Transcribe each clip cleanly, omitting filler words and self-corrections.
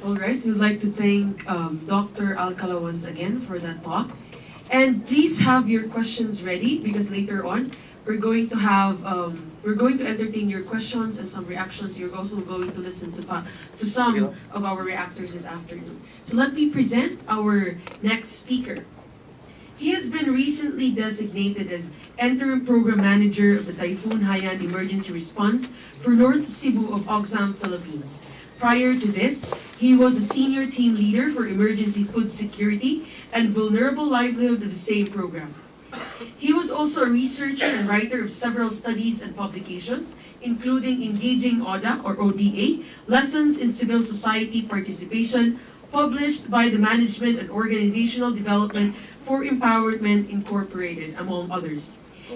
All right, we'd like to thank Dr. Alcala once again for that talk. And please have your questions ready because later on we're going to entertain your questions and some reactions. You're also going to listen to some of our reactors this afternoon. So let me present our next speaker. He has been recently designated as Interim Program Manager of the Typhoon Haiyan Emergency Response for North Cebu of Oxfam, Philippines. Prior to this, he was a Senior Team Leader for Emergency Food Security and Vulnerable Livelihood of the same program. He was also a researcher and writer of several studies and publications, including Engaging ODA or ODA, Lessons in Civil Society Participation, published by the Management and Organizational Development for Empowerment Incorporated, among others.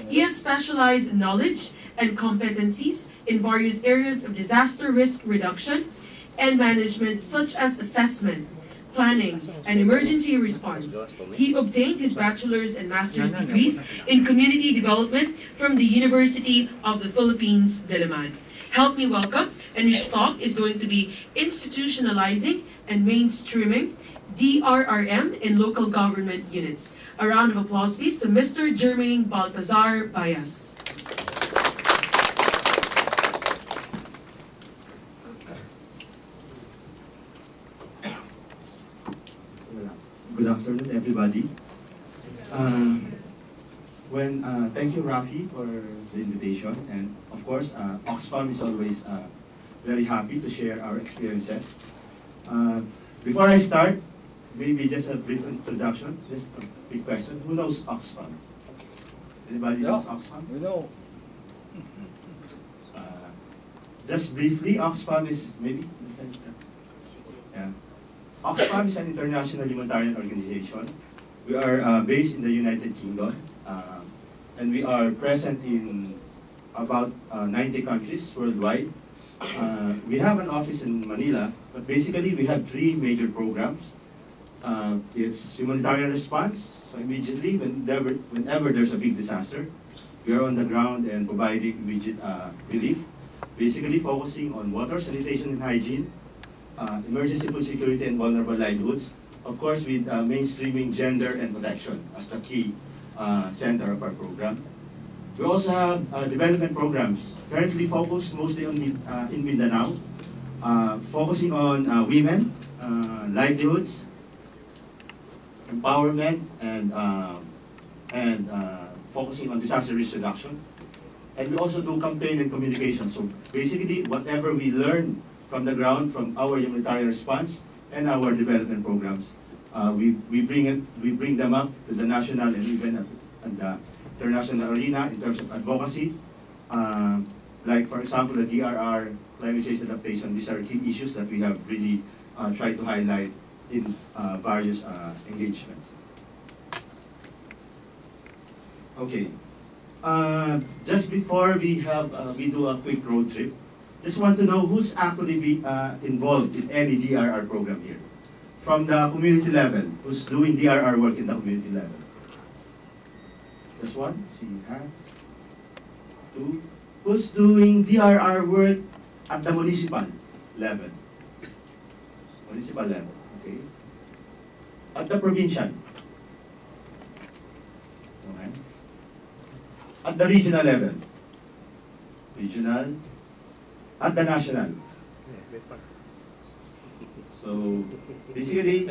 He has specialized knowledge and competencies in various areas of disaster risk reduction and management, such as assessment, planning, and emergency response. He obtained his bachelor's and master's degrees in community development from the University of the Philippines, Diliman. Help me welcome, and his talk is going to be Institutionalizing and Mainstreaming DRRM in Local Government Units. A round of applause, please, to Mr. Jermaine Baltazar Bayas. Good afternoon, everybody. Thank you, Rafi, for the invitation. And of course, Oxfam is always very happy to share our experiences. Before I start, maybe just a brief introduction, just a quick question. Who knows Oxfam? Anybody knows Oxfam? We know. Just briefly, Oxfam is maybe. Yeah. Oxfam is an international humanitarian organization. We are based in the United Kingdom, and we are present in about 90 countries worldwide. We have an office in Manila, but basically we have three major programs. It's humanitarian response, so immediately whenever there's a big disaster, we are on the ground and providing immediate relief, basically focusing on water, sanitation and hygiene, emergency food security and vulnerable livelihoods. Of course, with mainstreaming gender and protection as the key center of our program. We also have development programs, currently focused mostly on in Mindanao, focusing on women, livelihoods, empowerment, and focusing on disaster risk reduction. And we also do campaign and communication. So basically, whatever we learn from the ground, from our humanitarian response and our development programs, we bring them up to the national and even at the international arena in terms of advocacy. Like for example, the DRR, climate change adaptation, these are key issues that we have really tried to highlight in various engagements. Okay, just before we do a quick road trip, just want to know who's actually involved in any DRR program here. From the community level, who's doing DRR work in the community level? Just one, see hands. Two, who's doing DRR work at the municipal level? Municipal level, okay. At the provincial? No hands. At the regional level? Regional. At the national? So basically,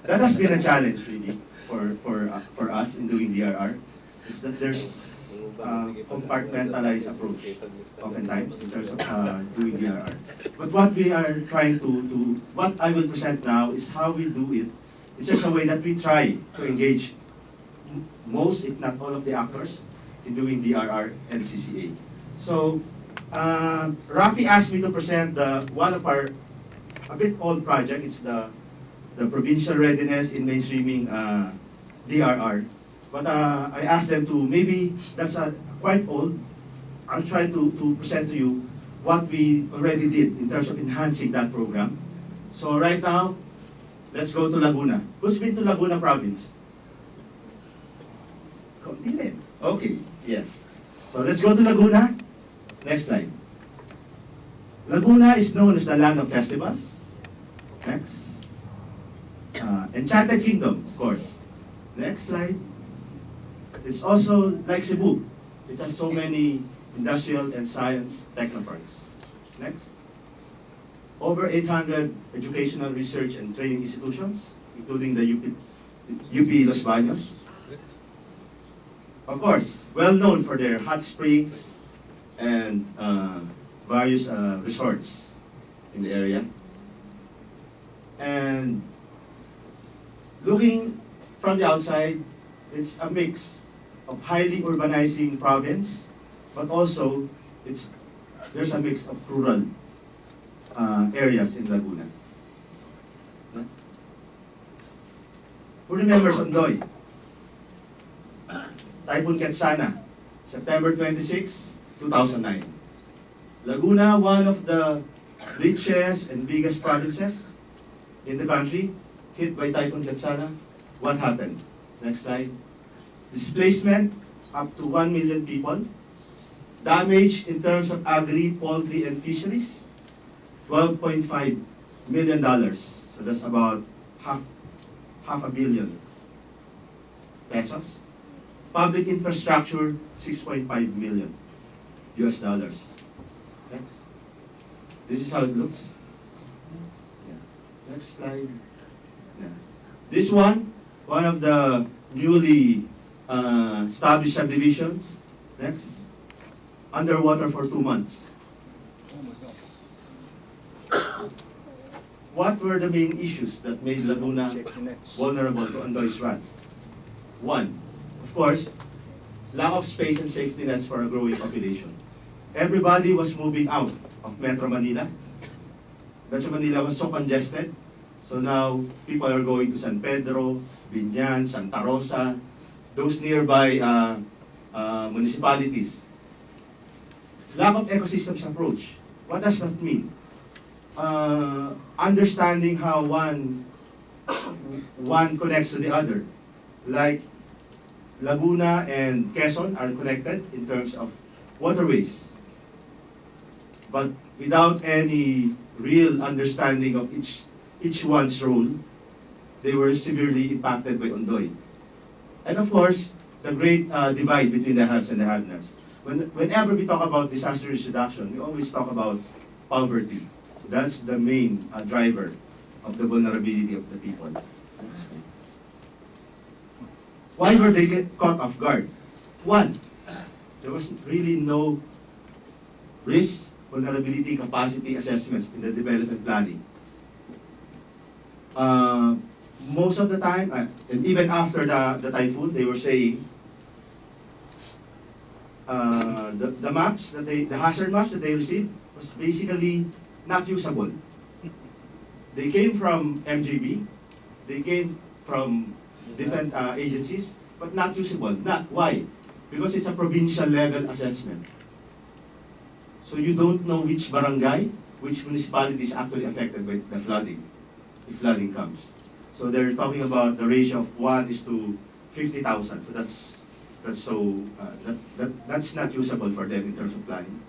that has been a challenge really for us in doing DRR, is that there's compartmentalized approach oftentimes in terms of doing DRR. But what we are trying to what I will present now is how we do it in such a way that we try to engage most, if not all, of the actors in doing DRR and CCA. So Rafi asked me to present one of our a bit old project. It's the provincial readiness in mainstreaming DRR. But I asked them to, maybe that's quite old. I'll try to present to you what we already did in terms of enhancing that program. So right now, let's go to Laguna. Who's been to Laguna province? Okay, yes. So let's go to Laguna. Next slide. Laguna is known as the land of festivals. Next. Enchanted Kingdom, of course. Next slide. It's also like Cebu. It has so many industrial and science technoparks. Next. Over 800 educational research and training institutions, including the UP Los Baños. Of course, well known for their hot springs and various resorts in the area. And looking from the outside, it's a mix of highly urbanizing province, but also there's a mix of rural areas in Laguna. Who remembers Ondoy? Typhoon Ketsana, September 26, 2009. Laguna, one of the richest and biggest provinces in the country, hit by Typhoon Ketsana. What happened? Next slide. Displacement, up to 1 million people. Damage in terms of agri, poultry, and fisheries, $12.5 million. So that's about half a billion pesos. Public infrastructure, 6.5 million US dollars. Next. This is how it looks. Yeah. Next slide. Yeah. This one of the newly established subdivisions. Next. Underwater for 2 months. Oh my God. What were the main issues that made Laguna vulnerable to Ondoy's wrath? One, of course, lack of space and safety nets for a growing population. Everybody was moving out of Metro Manila. Metro Manila was so congested, so now people are going to San Pedro, Binyan, Santa Rosa, those nearby municipalities. Lack of ecosystems approach. What does that mean? Understanding how one connects to the other. Like Laguna and Quezon are connected in terms of waterways. But without any real understanding of each one's role, they were severely impacted by Ondoy. And of course, the great divide between the haves and the have-nots. Whenever we talk about disaster risk reduction, we always talk about poverty. That's the main driver of the vulnerability of the people. Why were they caught off guard? One, there was really no risk, vulnerability, capacity assessments in the development planning. Most of the time, and even after the typhoon, they were saying the maps that the hazard maps that they received was basically not usable. They came from MJB, they came from different agencies, but not usable. Why? Because it's a provincial level assessment. So you don't know which barangay, which municipality is actually affected by the flooding, if flooding comes. So they're talking about the ratio of 1 is to 50,000. So that's not usable for them in terms of planning.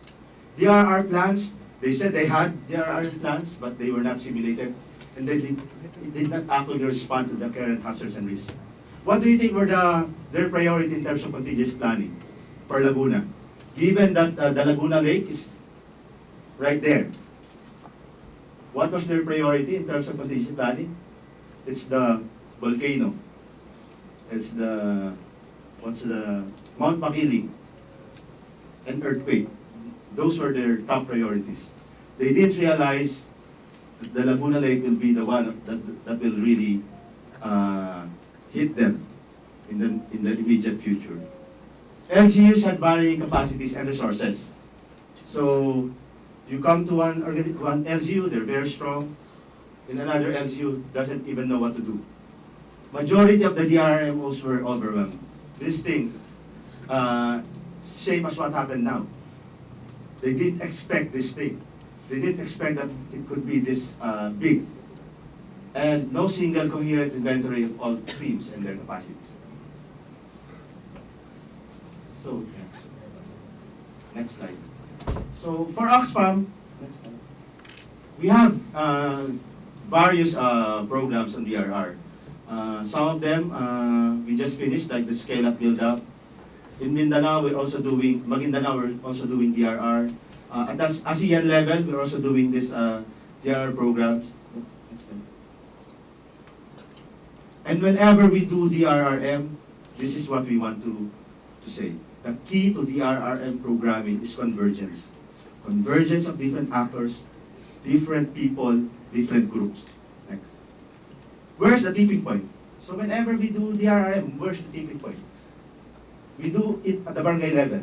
DRR plans, they said they had DRR plans, but they were not simulated, and they did not actually respond to the current hazards and risks. What do you think were their priority in terms of contingency planning for Laguna? Given that the Laguna Lake is right there, what was their priority in terms of contingency planning? It's the volcano. It's the Mount Makiling and earthquake. Those were their top priorities. They didn't realize that the Laguna Lake will be the one that will really hit them in the immediate future. LGUs had varying capacities and resources. So you come to one LGU, they're very strong. In another LGU, doesn't even know what to do. Majority of the DRMOs were overwhelmed. This thing, same as what happened now. They didn't expect this thing. They didn't expect that it could be this big. And no single coherent inventory of all streams and their capacities. So, next slide. So, for Oxfam, we have various programs on DRR. Some of them we just finished, like the scale up build up. In Mindanao, we're also doing DRR. At the ASEAN level, we're also doing this DRR programs. Next slide. And whenever we do DRRM, this is what we want to say. The key to DRRM programming is convergence. Convergence of different actors, different people, different groups. Next. Where's the tipping point? So whenever we do DRRM, where's the tipping point? We do it at the barangay level.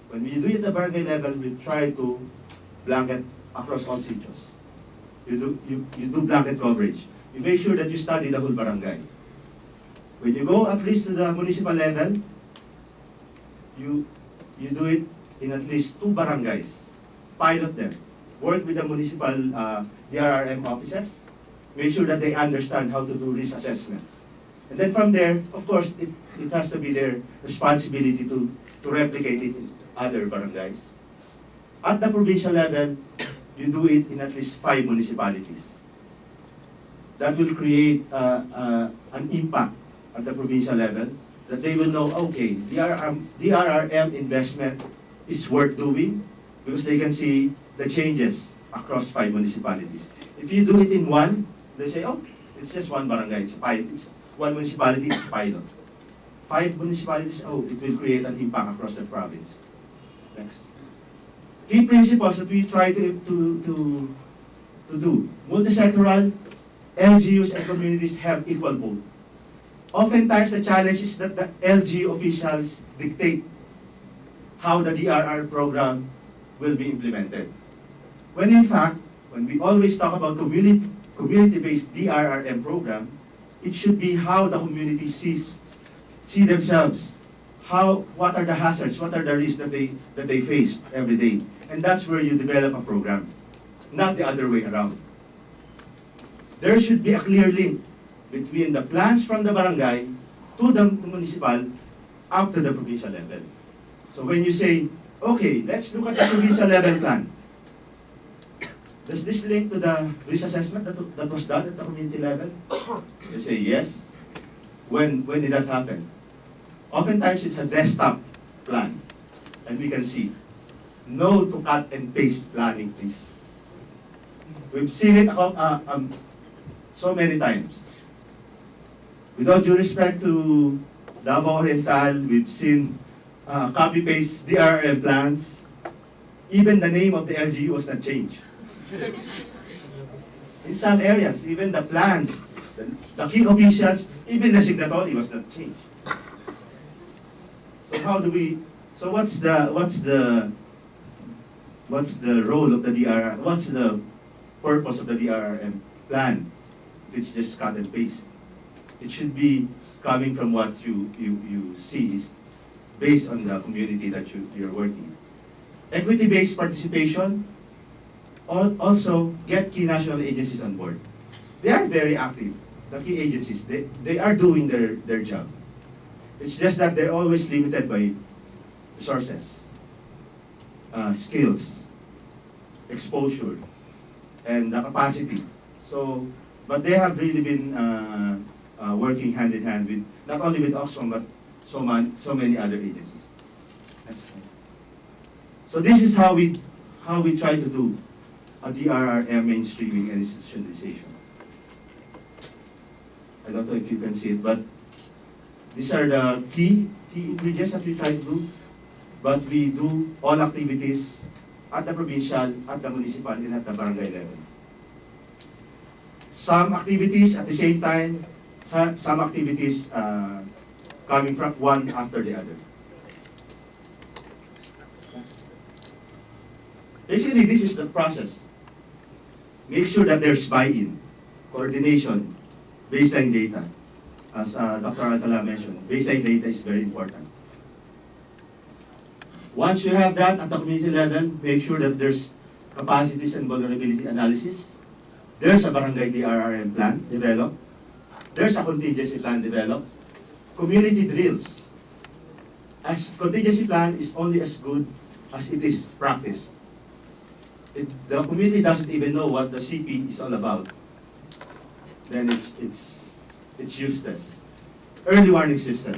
When we do it at the barangay level, we try to blanket across all sitios. You do blanket coverage. You make sure that you study the whole barangay. When you go at least to the municipal level, you do it in at least 2 barangays. Pilot them. Work with the municipal DRRM offices. Make sure that they understand how to do risk assessment. And then from there, of course, it has to be their responsibility to replicate it in other barangays. At the provincial level, you do it in at least 5 municipalities. That will create an impact at the provincial level, that they will know, okay, DRRM investment is worth doing, because they can see the changes across 5 municipalities. If you do it in 1, they say, oh, it's just 1 barangay, it's 1 municipality, it's pilot. 5 municipalities, oh, it will create an impact across the province. Next. Key principles that we try to do. Multisectoral, LGUs and communities have equal vote. Oftentimes, the challenge is that the LGU officials dictate how the DRR program will be implemented. When in fact, when we always talk about community-based DRRM program, it should be how the community see themselves. What are the hazards, what are the risks that they face every day. And that's where you develop a program, not the other way around. There should be a clear link between the plans from the barangay to the municipal up to the provincial level. So when you say, okay, let's look at the provincial level plan. Does this link to the risk assessment that was done at the community level? You say yes. When did that happen? Oftentimes it's a desktop plan. And we can see, no to cut and paste planning, please. We've seen it so many times. With all due respect to Davao Oriental, we've seen copy-paste DRM plans. Even the name of the LGU was not changed. In some areas, even the plans, the key officials, even the signatory was not changed. So how do we? So what's the role of the DRR? What's the purpose of the DRRM plan? It's just cut and paste. It should be coming from what you see is based on the community that you're working. Equity-based participation. Also get key national agencies on board. They are very active. The key agencies, they are doing their job. It's just that they're always limited by resources, skills, exposure, and the capacity. So, but they have really been working hand in hand with, not only with Oxfam, but so many other agencies. So this is how we try to do a DRRM mainstreaming and institutionalization. I don't know if you can see it, but these are the key ingredients that we try to do. But we do all activities at the provincial, at the municipal, and at the barangay level. Some activities at the same time, some activities coming from one after the other. Basically, this is the process. Make sure that there's buy-in, coordination, baseline data. As Dr. Alcala mentioned, baseline data is very important. Once you have that at the community level, make sure that there's capacities and vulnerability analysis. There's a barangay DRRM plan developed. There's a contingency plan developed. Community drills. As contingency plan is only as good as it is practiced. The community doesn't even know what the CP is all about. then it's useless. Early warning system.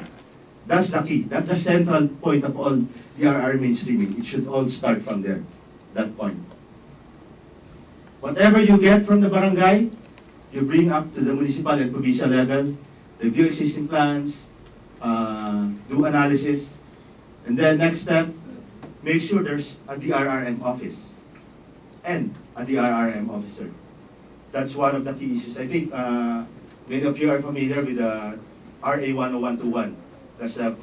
That's the key. That's the central point of all DRR mainstreaming. It should all start from there, that point. Whatever you get from the barangay, you bring up to the municipal and provincial level, review existing plans, do analysis, and then next step, make sure there's a DRRM office and a DRRM officer. That's one of the key issues. I think many of you are familiar with the RA 10121. That's the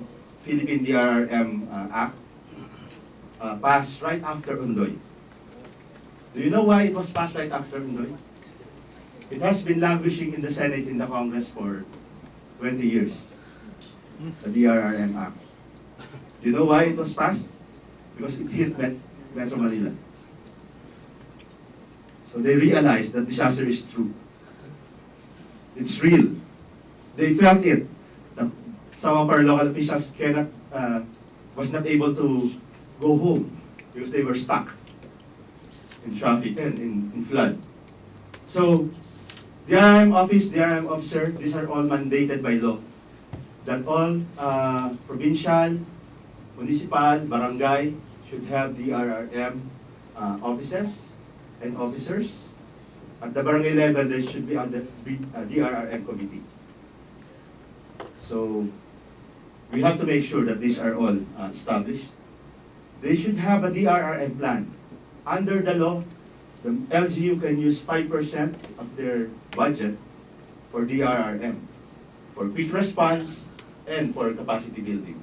Philippine DRRM Act, passed right after Undoy. Do you know why it was passed right after Undoy? It has been languishing in the Senate, in the Congress for 20 years, the DRRM Act. Do you know why it was passed? Because it hit Metro Manila. So they realized that disaster is true. It's real. They felt it. Some of our local officials was not able to go home because they were stuck in traffic and in flood. So, DRM office, DRM officer, these are all mandated by law. That all provincial, municipal, barangay should have DRRM offices and officers. At the barangay level, there should be a DRRM committee. So, we have to make sure that these are all established. They should have a DRRM plan. Under the law, the LGU can use 5% of their budget for DRRM, for quick response, and for capacity building.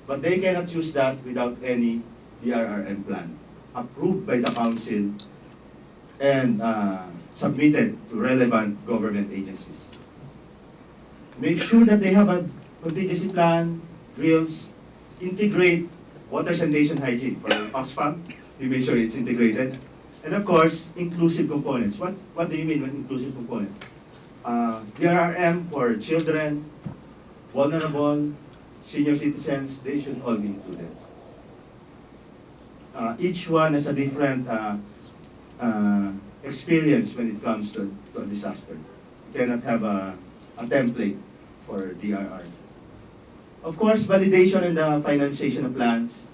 But they cannot use that without any DRRM plan, approved by the council and submitted to relevant government agencies. Make sure that they have a contingency plan, drills, integrate water sanitation hygiene for Oxfam. We make sure it's integrated. And of course, inclusive components. What do you mean by inclusive components? DRRM for children, vulnerable, senior citizens, they should all be included. Each one has a different experience when it comes to a disaster. You cannot have a template for DRR. Of course, validation and the finalization of plans.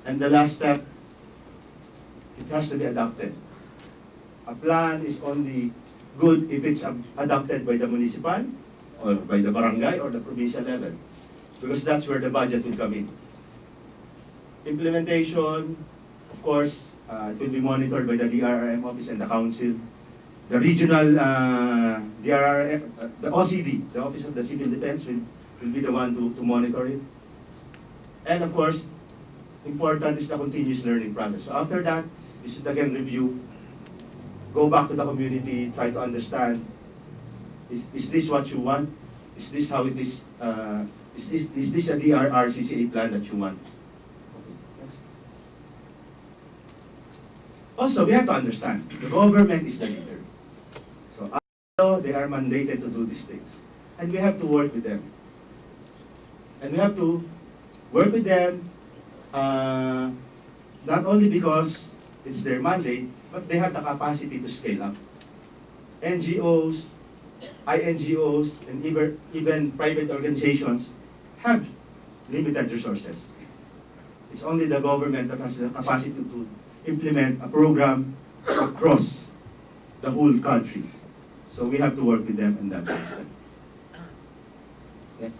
And the last step, it has to be adopted. A plan is only good if it's adopted by the municipal, or by the barangay, or the provincial level. Because that's where the budget will come in. Implementation, of course, it will be monitored by the DRRM office and the council. The regional DRRM, the OCD, the Office of the Civil Defense, will be the one to monitor it. And of course, important is the continuous learning process. So after that, you should again review, go back to the community, try to understand, is this what you want? Is this how it is? Is this a DRR CCA plan that you want? Okay, next. Also, we have to understand, the government is the leader. So they are mandated to do these things. And we have to work with them. And we have to work with them not only because it's their mandate, but they have the capacity to scale up. NGOs, INGOs, and even private organizations have limited resources. It's only the government that has the capacity to implement a program across the whole country. So we have to work with them in that aspect. Next.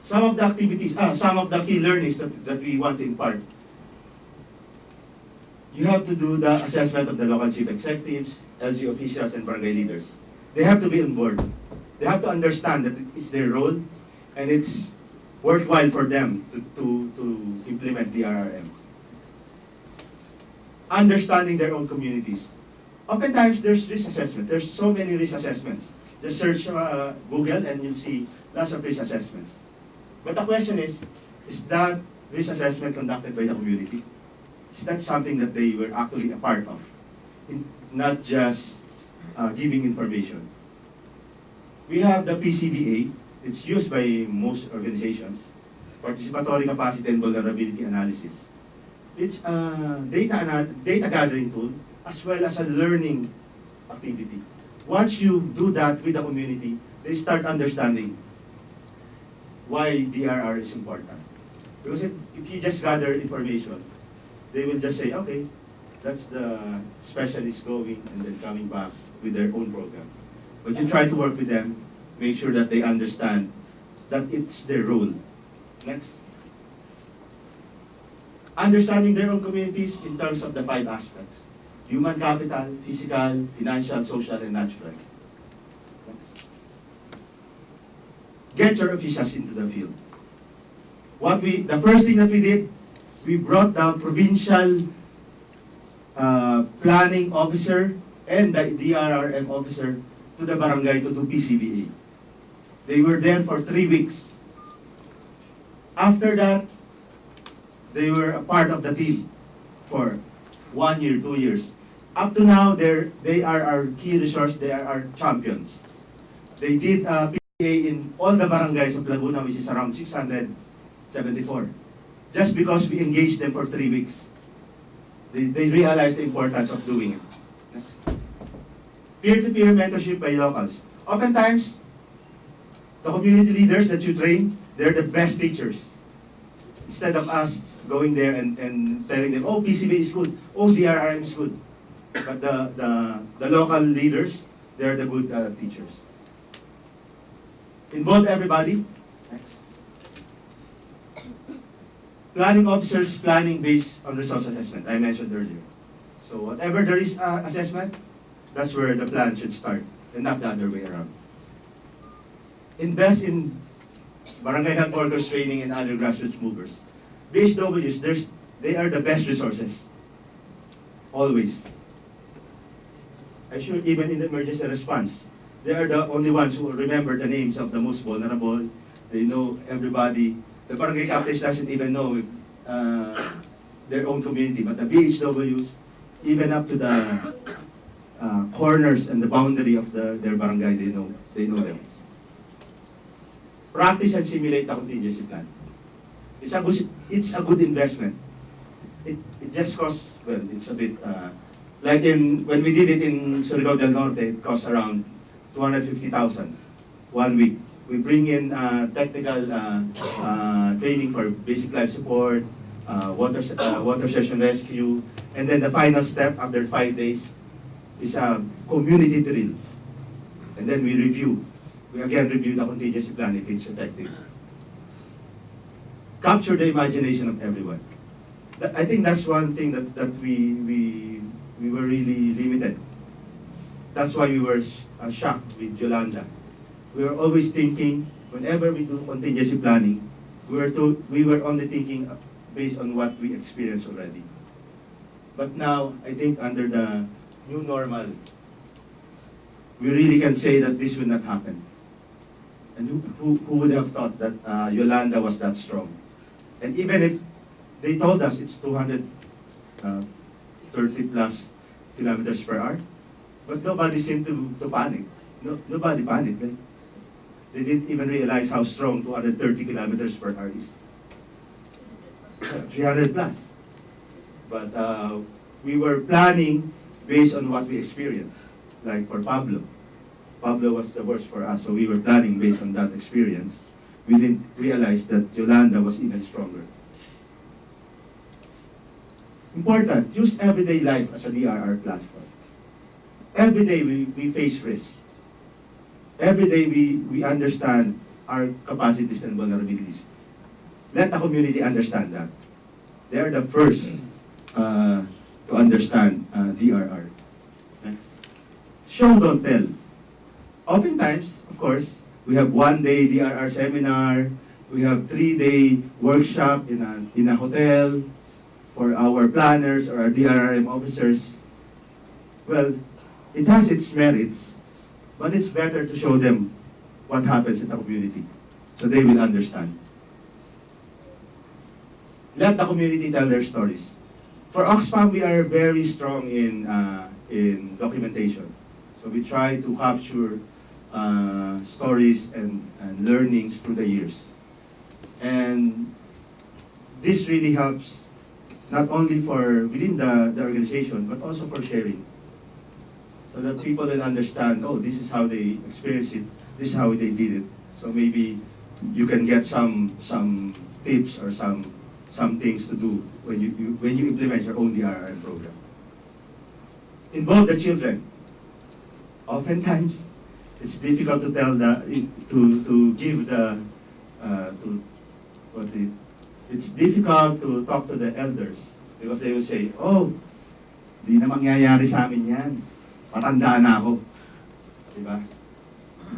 Some of the activities, some of the key learnings that we want to impart. You have to do the assessment of the local chief executives, LG officials, and barangay leaders. They have to be on board. They have to understand that it's their role and it's worthwhile for them to implement the RRM. Understanding their own communities. Oftentimes, there's risk assessment. There's so many risk assessments. Just search Google and you'll see lots of risk assessments. But the question is that risk assessment conducted by the community? Is that something that they were actually a part of? Not just giving information. We have the PCVA. It's used by most organizations. Participatory Capacity and Vulnerability Analysis. It's a data gathering tool as well as a learning activity. once you do that with the community, they start understanding why DRR is important. Because if you just gather information, they will just say, okay, that's the specialist going and then coming back with their own program. But you try to work with them, make sure that they understand that it's their role. Next. Understanding their own communities in terms of the 5 aspects: human capital, physical, financial, social, and natural. Next. Get your officials into the field. The first thing that we did, we brought the provincial planning officer and the DRRM officer to the barangay to do PCVA. They were there for 3 weeks. After that, they were a part of the team for 1 year, 2 years. Up to now, they are our key resource. They are our champions. They did PCVA in all the barangays of Laguna, which is around 674. Just because we engaged them for 3 weeks. They realized the importance of doing it. Next. Peer-to-peer mentorship by locals. Oftentimes, the community leaders that you train, they're the best teachers. Instead of us going there and telling them, oh, PCB is good, oh, DRRM is good. But the local leaders, they're the good teachers. Involve everybody. Next. Planning officers, planning based on resource assessment, I mentioned earlier. So whatever there is assessment, that's where the plan should start, and not the other way around. Invest in barangay health workers training and other grassroots movers. BHWs, they are the best resources. Always. I'm sure even in the emergency response, they are the only ones who remember the names of the most vulnerable. They know everybody. The barangay captains doesn't even know if, their own community, but the BHWs, even up to the corners and the boundary of their barangay, they know them. Practice and simulate the contingency plan. It's a good investment. It just costs, well, it's a bit, like when we did it in Surigao del Norte, it cost around 250,000 1 week. We bring in technical training for basic life support, water session rescue, and then the final step after 5 days is a community drill. And then we review. We again review the contingency plan if it's effective. Capture the imagination of everyone. I think that's one thing that we were really limited. That's why we were shocked with Yolanda. We were always thinking, whenever we do contingency planning, we were only thinking based on what we experienced already. But now, I think under the new normal, we really can say that this will not happen. And who would have thought that Yolanda was that strong? And even if they told us it's 230 plus kilometers per hour, but nobody seemed to panic. Nobody panicked. They didn't even realize how strong 230 kilometers per hour is. 300 plus. But we were planning based on what we experienced. Like for Pablo. Pablo was the worst for us, so we were planning based on that experience. We didn't realize that Yolanda was even stronger. Important, use everyday life as a DRR platform. Every day we face risk. Every day we understand our capacities and vulnerabilities. Let the community understand that. They are the first to understand DRR. Next. Show, don't tell. Oftentimes, of course, we have 1-day DRR seminar, we have 3-day workshop in a hotel for our planners or our DRRM officers. Well, it has its merits, but it's better to show them what happens in the community so they will understand. Let the community tell their stories. For Oxfam, we are very strong in documentation. So we try to capture stories and learnings through the years. And this really helps not only for within the organization, but also for sharing. so that people will understand, oh, this is how they experience it, this is how they did it. So maybe you can get some tips or some things to do when you implement your own DRR program. Involve the children. Oftentimes, it's difficult to tell it's difficult to talk to the elders because they will say, oh, di na mangyayari sa amin yan. Matanda na ako. Diba?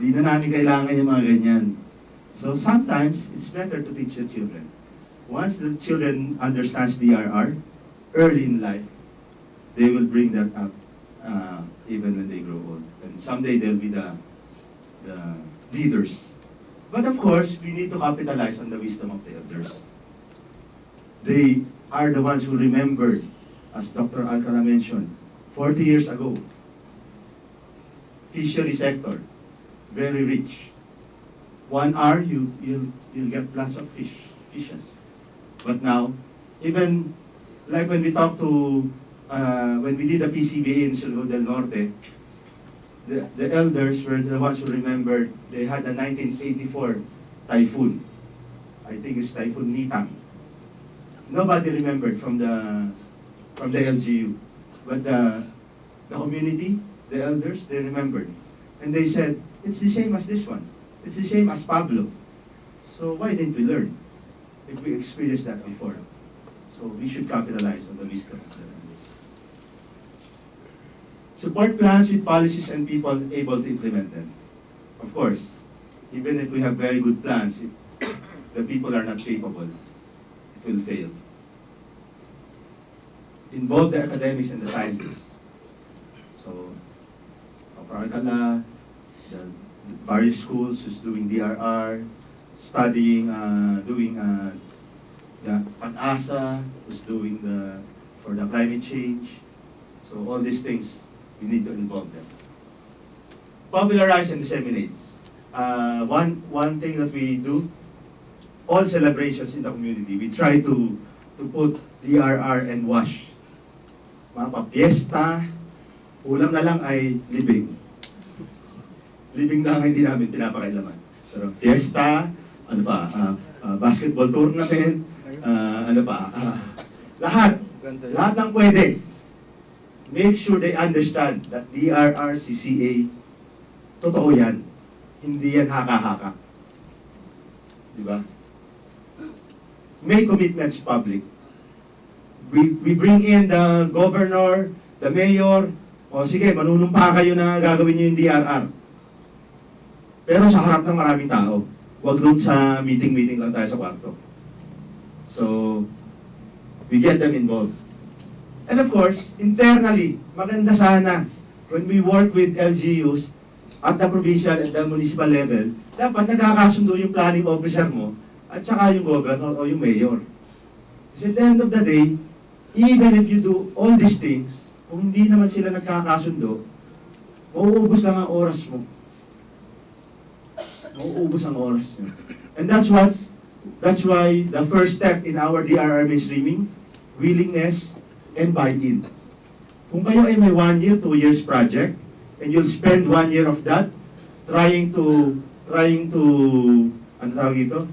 Di na namin kailangan yung mga ganyan. So sometimes, it's better to teach the children. Once the children understands DRR early in life, they will bring that up even when they grow old. And someday they'll be the leaders. But of course, we need to capitalize on the wisdom of the elders. They are the ones who remembered, as Dr. Alcala mentioned, 40 years ago, fishery sector, very rich. 1 hour, you'll get lots of fishes. But now, even like when we talked to, when we did the PCBA in Cebu del Norte, the elders were the ones who remembered they had a 1984 typhoon. I think it's Typhoon Nitang. Nobody remembered from the LGU, but the community, the elders, they remembered, and they said it's the same as this one. It's the same as Pablo. So why didn't we learn if we experienced that before? So we should capitalize on the wisdom of the elders. Support plans with policies and people able to implement them. Of course, even if we have very good plans, if the people are not capable, it will fail. Involve the academics and the scientists. So, Dr. Alcala, the various schools who's doing DRR, studying, doing the Pag-asa, who's doing for the climate change. So all these things, we need to involve them. Popularize and disseminate. One thing that we do, all celebrations in the community, we try to put DRR and wash. Mga pa-fiesta, ulam na lang ay libing. Libing lang hindi namin pinapakailaman. So, fiesta, ano pa, basketball tournament, ano pa, lahat ng pwede. Make sure they understand that DRR, CCA, totoo yan. Hindi yan haka-haka. Diba? Make commitments public. We bring in the governor, the mayor, o sige, manunumpa kayo na gagawin nyo yung DRR. Pero sa harap ng maraming tao, huwag doon sa meeting lang tayo sa kwarto. So, we get them involved. And of course, internally, maganda sana when we work with LGUs at the provincial and the municipal level, dapat nagkakasundo yung planning officer mo at saka yung governor o yung mayor. Kasi at the end of the day, even if you do all these things, kung hindi naman sila nagkakasundo, mauubos lang ang oras mo. Mauubos ang oras nyo. And that's why the first step in our DRR mainstreaming, willingness and buy-in. Kung kayo ay may 1 year, 2 years project, and you'll spend 1 year of that trying to ano tawag ito?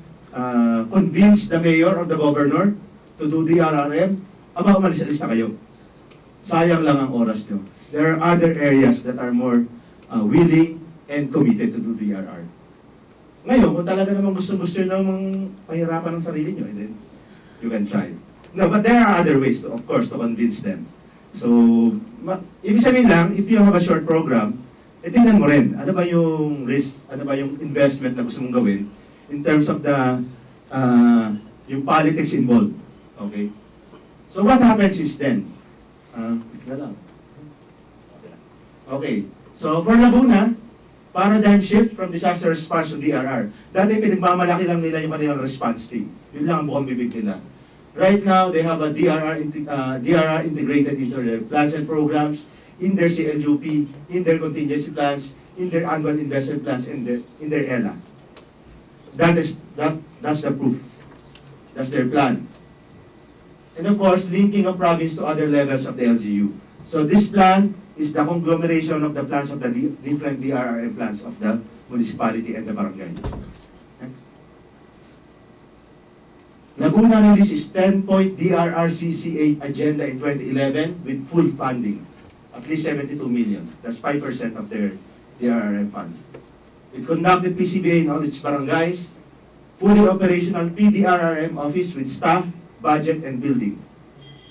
Convince the mayor or the governor to do DRRM, umalis-alis na kayo. Sayang lang ang oras nyo. There are other areas that are more willing and committed to do DRR. Ngayon, kung talaga namang gusto-gusto nyo namang pahirapan ng sarili nyo, and then you can try. No, but there are other ways, of course, to convince them. So, ibig sabihin lang, if you have a short program, tingnan mo rin, ano ba yung risk, ano ba yung investment na gusto mong gawin in terms of yung politics involved. Okay? So, what happens is then, okay, so for Laguna, paradigm shift from disaster response to DRR. Dati pinagmamalaki lang nila yung kanilang response team. Yun lang ang bukang bibig nila. Right now, they have a DRR integrated into their plans and programs, in their CLUP, in their contingency plans, in their annual investment plans, in their ELA. That's the proof. That's their plan. And of course, linking of province to other levels of the LGU. So this plan is the conglomeration of the plans of the different DRRM plans of the municipality and the barangay. Next. Laguna released its 10-point DRRCCA agenda in 2011 with full funding, at least 72 million. That's 5% of their DRRM fund. It conducted PCBA in all its barangays, fully operational PDRRM office with staff, budget, and building.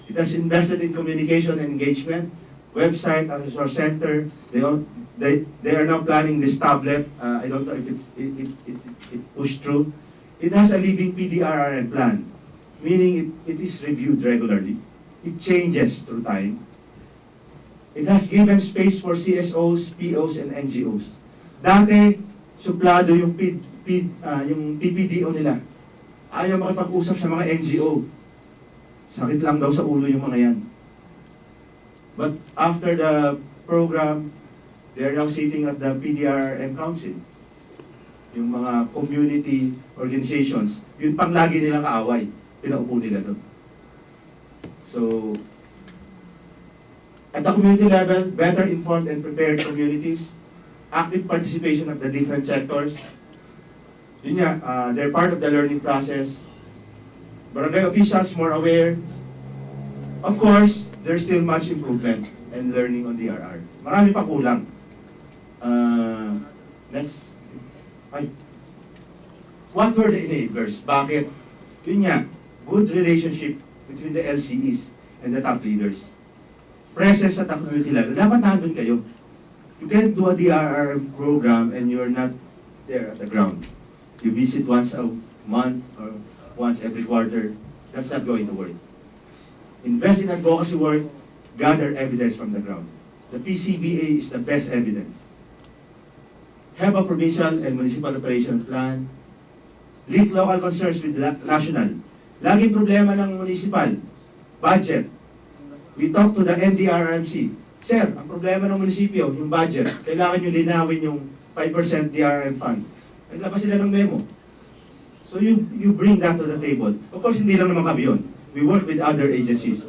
It has invested in communication and engagement, website, and resource center. They are now planning this tablet. I don't know if it pushed through. It has a living PDRRM plan, meaning it is reviewed regularly. It changes through time. It has given space for CSOs, POs, and NGOs. Dati, suplado yung PPDO nila. Ayaw makipag-usap sa mga NGO. Sakit lang daw sa ulo yung mga yan. But after the program, they are now sitting at the PDRM Council. Yung mga community organizations, yun pang lagi nilang kaaway. Pinaupo nila doon. So, at the community level, better informed and prepared communities, active participation of the different sectors. Yun nga, they're part of the learning process. Barangay officials more aware. Of course, there's still much improvement and learning on DRR. Marami pa kulang. Next. Ay. What were the enablers? Bakit? Yun nga, good relationship between the LCEs and the top leaders. Presence at the community level. Dapat nandun kayo. You can't do a DRR program and you're not there at the ground. You visit once a month or once every quarter. That's not going to work. Invest in advocacy work, gather evidence from the ground. The PCBA is the best evidence. Have a provincial and municipal operation plan. Link local concerns with national. Laging problema ng municipal. Budget. We talk to the NDRRMC. Sir, ang problema ng munisipyo, yung budget. Kailangan nyo linawin yung 5% DRRM fund. Naglabas sila ng memo. So you bring that to the table. Of course, hindi lang naman kami yun. We work with other agencies.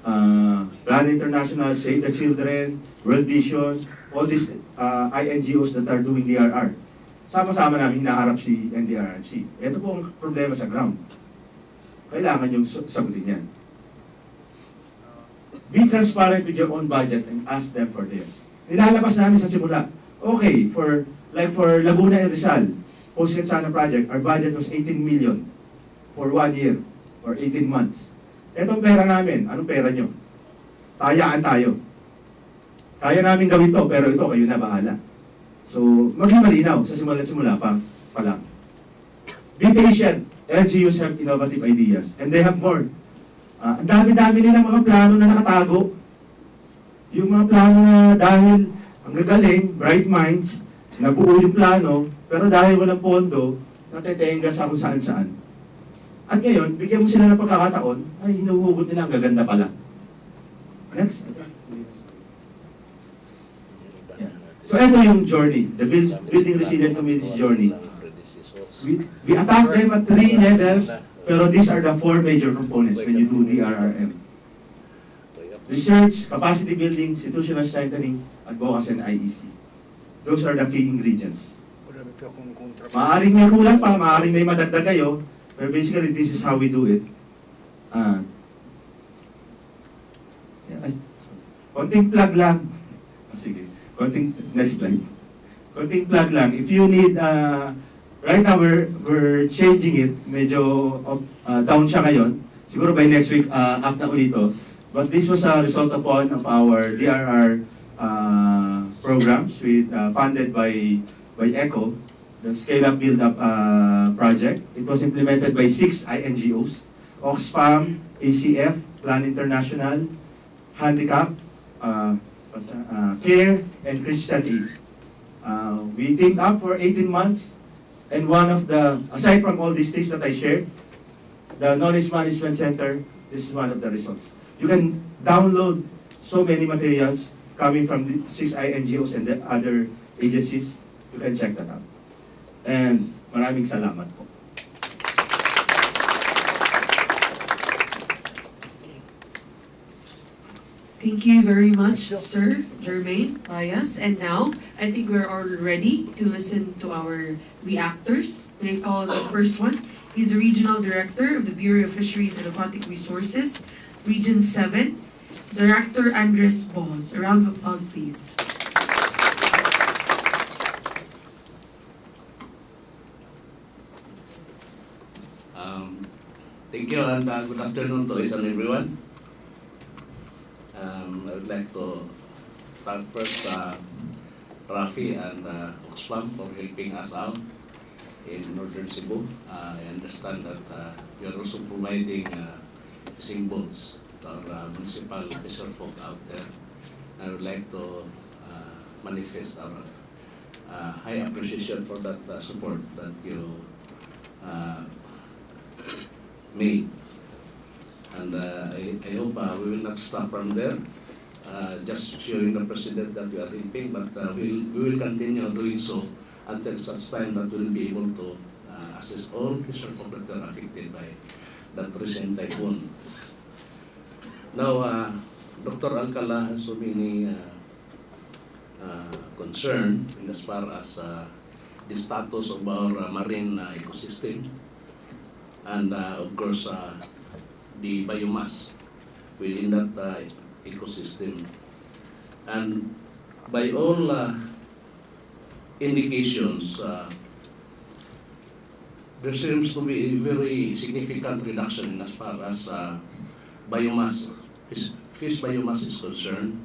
Plan International, Save the Children, World Vision, all these INGOs that are doing DRR. Sama-sama namin hinaharap si NDRRMC. Ito po ang problema sa ground. Kailangan yung sagutin yan. Be transparent with your own budget and ask them for theirs. Nilalabas namin sa simula. Okay, for Laguna and Rizal, post-Ketsana project, our budget was 18 million for 1 year or 18 months. Etong pera namin, anong pera nyo? Tayaan tayo. Kaya namin gawin to, pero ito, kayo na bahala. So, maging malinaw sa simula pa lang. Be patient. LGUs have innovative ideas. And they have more. Ang dami-dami nilang mga plano na nakatago. Yung mga plano na dahil ang gagaling, bright minds, nabuo yung plano, pero dahil walang pondo, natetenga sa kung saan-saan. At ngayon, bigyan mo sila ng pagkakataon, ay hinuhugot nila, ang gaganda pala. Next. Yeah. So ito yung journey, the Building Resilient Communities journey. We attack them at 3 levels, pero these are the 4 major components when you do DRRM. Research, capacity building, institutional strengthening, advocacy, and IEC. Those are the key ingredients. Maaring may kulang pa, maaring may madagdag kayo, pero basically this is how we do it. Konting plug lang. Sige, konting next slide. Konting plug lang. If you need, right now we're changing it. Medyo down siya ngayon. Siguro by next week, up na ulito. But this was a result upon of our DRR programs funded by ECHO, the Scale Up Build Up project. It was implemented by 6 INGOs, Oxfam, ACF, Plan International, Handicap, CARE, and Christian Aid. We teamed up for 18 months, and one of the, aside from all these things that I shared, the Knowledge Management Center, this is one of the results. You can download so many materials coming from the 6 INGOs and the other agencies. You can check that out. And maraming salamat po. Thank you very much, Sir Jermaine Reyes. And now, I think we're all ready to listen to our reactors. May I call the first one? He's the Regional Director of the Bureau of Fisheries and Aquatic Resources, Region 7, Director Andres Bohos. A round of applause, please. Thank you and good afternoon to each and everyone. I would like to thank first RAFI and Oxfam for helping us out in Northern Cebu. I understand that we are also providing fishing boats to our municipal fisher folk out there. I would like to manifest our high appreciation for that support that you made. And I hope we will not stop from there, just showing the President that we are helping, but we will continue doing so until such time that we will be able to assist all fisherfolk that are affected by that recent typhoon. Now, Dr. Alcala has so many concern in as far as the status of our marine ecosystem and of course the biomass within that ecosystem. And by all indications, there seems to be a very significant reduction in as far as biomass, fish biomass is concerned,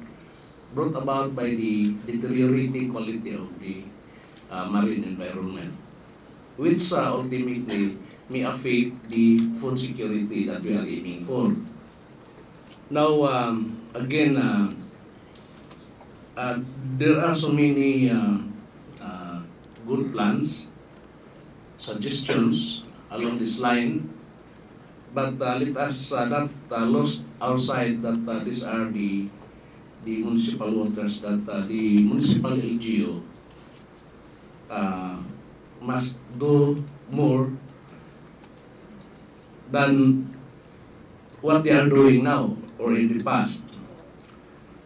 brought about by the deteriorating quality of the marine environment, which ultimately may affect the food security that we are aiming for. Now, again, there are so many good plans, suggestions along this line, but let us not lose our sight that these are the municipal waters, that the municipal LGU must do more than what they are doing now or in the past.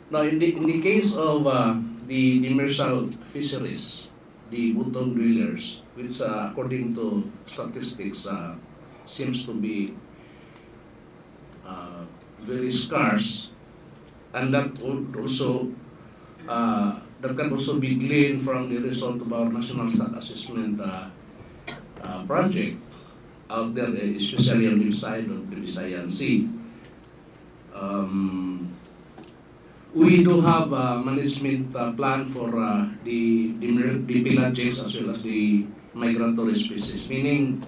Now, in the case of the demersal fisheries, the bottom dwellers, which according to statistics seems to be very scarce, and that would also that can also be gleaned from the result of our national stock assessment project out there, especially on the side of the Visayan Sea. We do have a management plan for the pelagics as well as the migratory species, meaning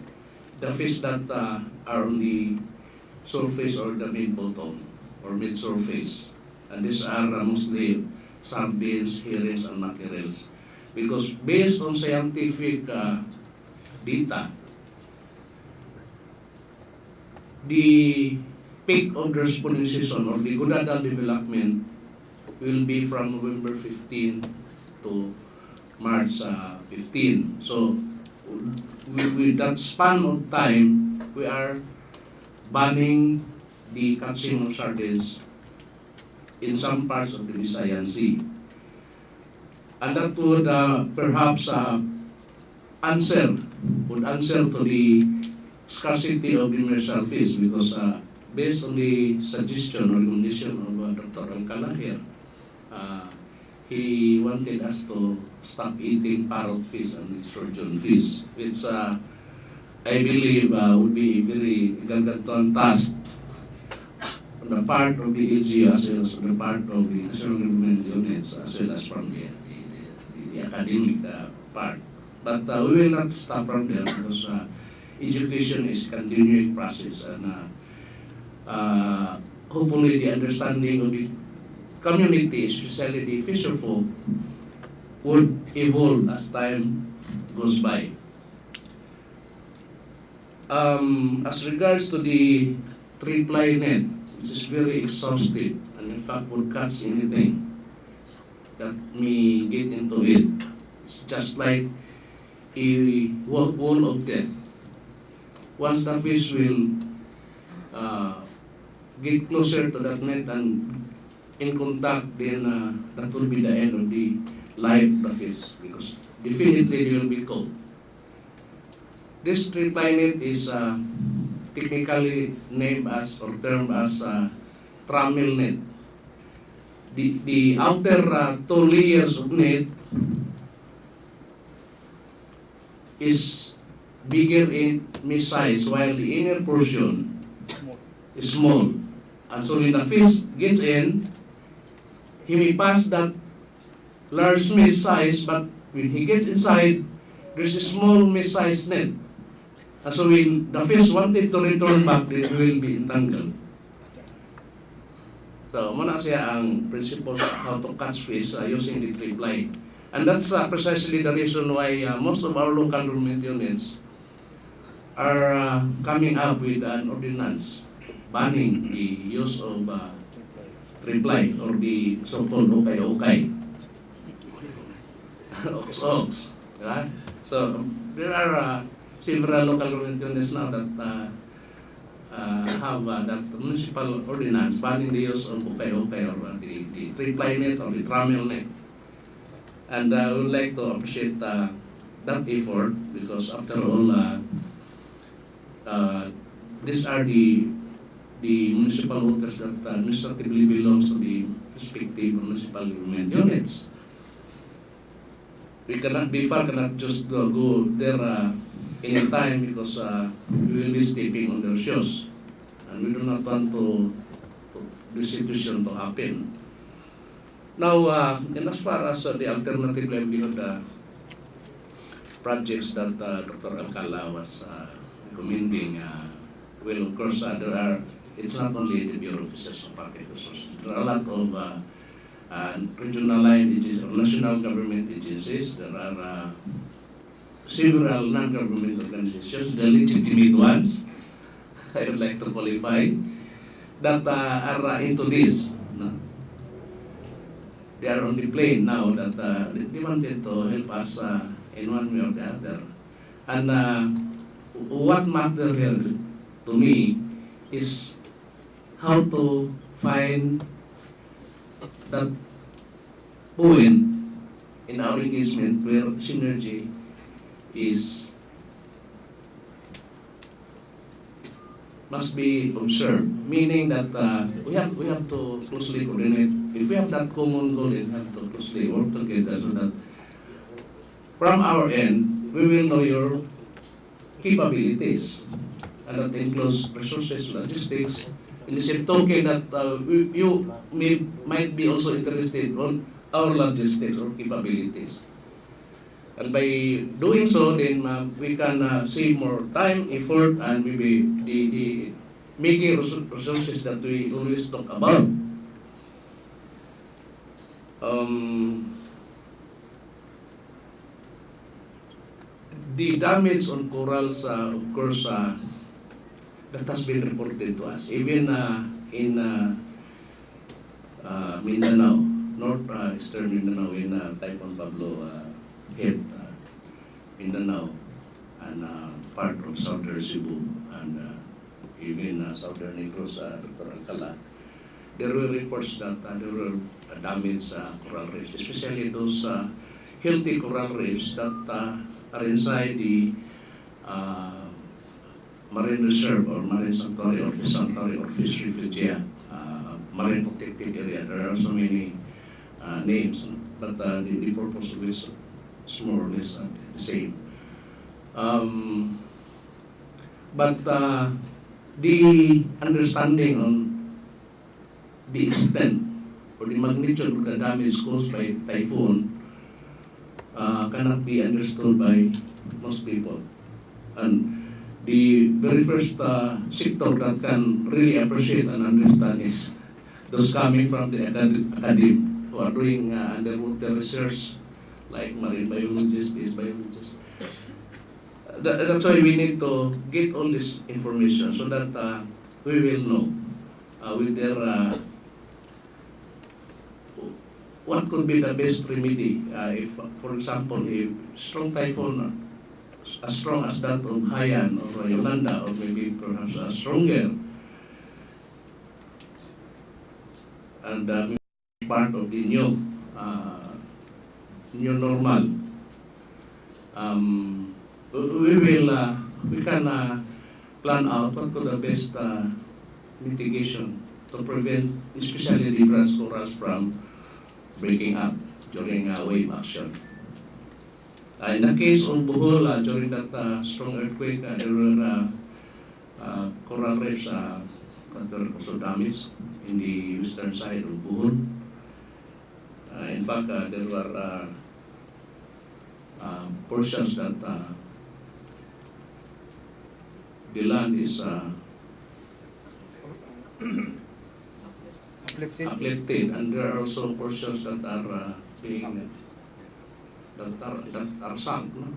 the fish that are on the surface or the mid-bottom or mid-surface. And these are mostly sardines, herrings, and mackerels. Because based on scientific data, the peak of their spawning season or the good adult development will be from November 15 to March 15. So with that span of time, we are banning the catching of sardines in some parts of the Visayan Sea. And that would perhaps answer to the scarcity of demersal fish, because based on the suggestion or recommendation of Dr. Alcala here, he wanted us to stop eating parrot fish and the sturgeon fish, which I believe would be a very gargantuan task on the part of the LGU as well as on the part of the national government units as well as from the academic part. But we will not stop from there, because education is a continuing process, and hopefully the understanding of the community, especially the fisherfolk, would evolve as time goes by. As regards to the three-ply net, which is very exhaustive and in fact would catch anything that may get into it, it's just like a wall of death. Once the fish will get closer to that net and in contact, then that will be the end of the life of the fish, because definitely they will be cold. This tree climate is technically named as or termed as trammel net. The outer two layers of net is bigger in size, while the inner portion is small. And so when the fish gets in, he may pass that large mesh size, but when he gets inside, there's a small mesh size net. And so when the fish wanted to return back, it will be entangled. So, muna siya ang principles of how to catch fish using the tree ply. And that's precisely the reason why most of our local government units are coming up with an ordinance banning the use of tree ply, or the so-called ukay-ukay. Ox. Right? So, there are several local government units now that have that municipal ordinance banning the use of ukay-ukay, or the tree ply net or the trammel net. And I would like to appreciate that effort, because after all, these are the municipal waters that administratively belongs to the respective municipal government units. We cannot be far, cannot just go there anytime, because we will be stepping on their shoes, and we do not want to this situation to happen. Now, and as far as the alternative livelihood projects that Dr. Alcala was recommending, well, of course, there are. It's not only the Bureau of Fisheries and Park Resources. There are a lot of regional agencies or national government agencies. There are several non-government organizations, the legitimate ones, I would like to qualify, that are into this. No? They are on the plane now that they wanted to help us in one way or the other. And what matters here to me is how to find that point in our engagement where synergy must be observed, meaning that we have to closely coordinate. If we have that common goal, we have to closely work together, so that from our end we will know your capabilities, and that includes resources, logistics. In the same token, that you might be also interested on our logistics or capabilities. And by doing so, then we can save more time, effort, and maybe the making resources that we always talk about. The damage on corals, of course, that has been reported to us, even in Mindanao, northeastern Mindanao, in Typhoon Pablo hit Mindanao, and part of southern Cebu, and even southern Negros, Dr. Alcala. There were reports that there were damaged coral reefs, especially those healthy coral reefs that are inside the marine reserve or marine sanctuary or fish refugia, marine protected area. There are so many names, but the purpose of this is more or less the same. But the understanding on the extent or the magnitude of the damage caused by typhoon cannot be understood by most people. And the very first sector that can really appreciate and understand is those coming from the academy who are doing underwater research, like marine biologists, biologists. That's why we need to get all this information, so that we will know whether what could be the best remedy if, for example, if strong typhoon as strong as that of Haiyan or Yolanda, or maybe perhaps stronger, and part of the new normal. We can plan out what could the best mitigation to prevent, especially the branch corals from breaking up during wave action. In the case of Bohol, during that strong earthquake, there were coral reefs that were also damaged in the western side of Bohol. In fact, there were portions that the land is uplifted, and there are also portions that are being that are sunk. No?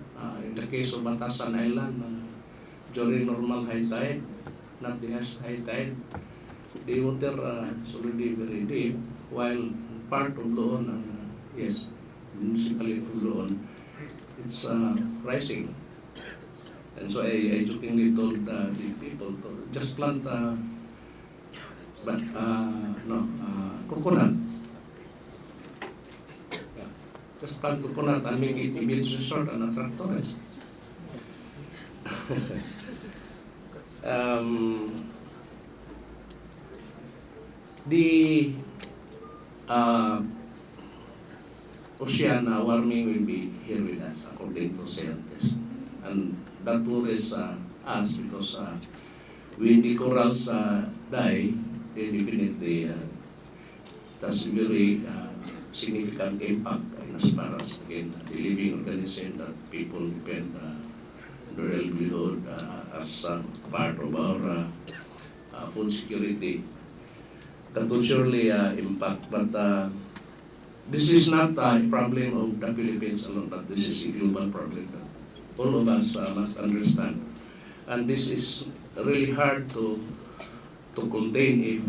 In the case of Batasan Island, during normal high tide, not the high tide, the water is already very deep, while part of Loon and yes, municipality of Loon, it's rising. And so I jokingly told the people to just plant coconut. Yeah. Just plant coconut and make it a beach resort and attract tourists. The ocean warming will be here with us, according to scientists. And that worries us because when the corals die, they definitely that's very significant impact in as far as, again, the living organism that people depend their livelihood as part of our food security. That will surely impact, but this is not a problem of the Philippines alone, but this is a global problem that all of us must understand. And this is really hard to contain if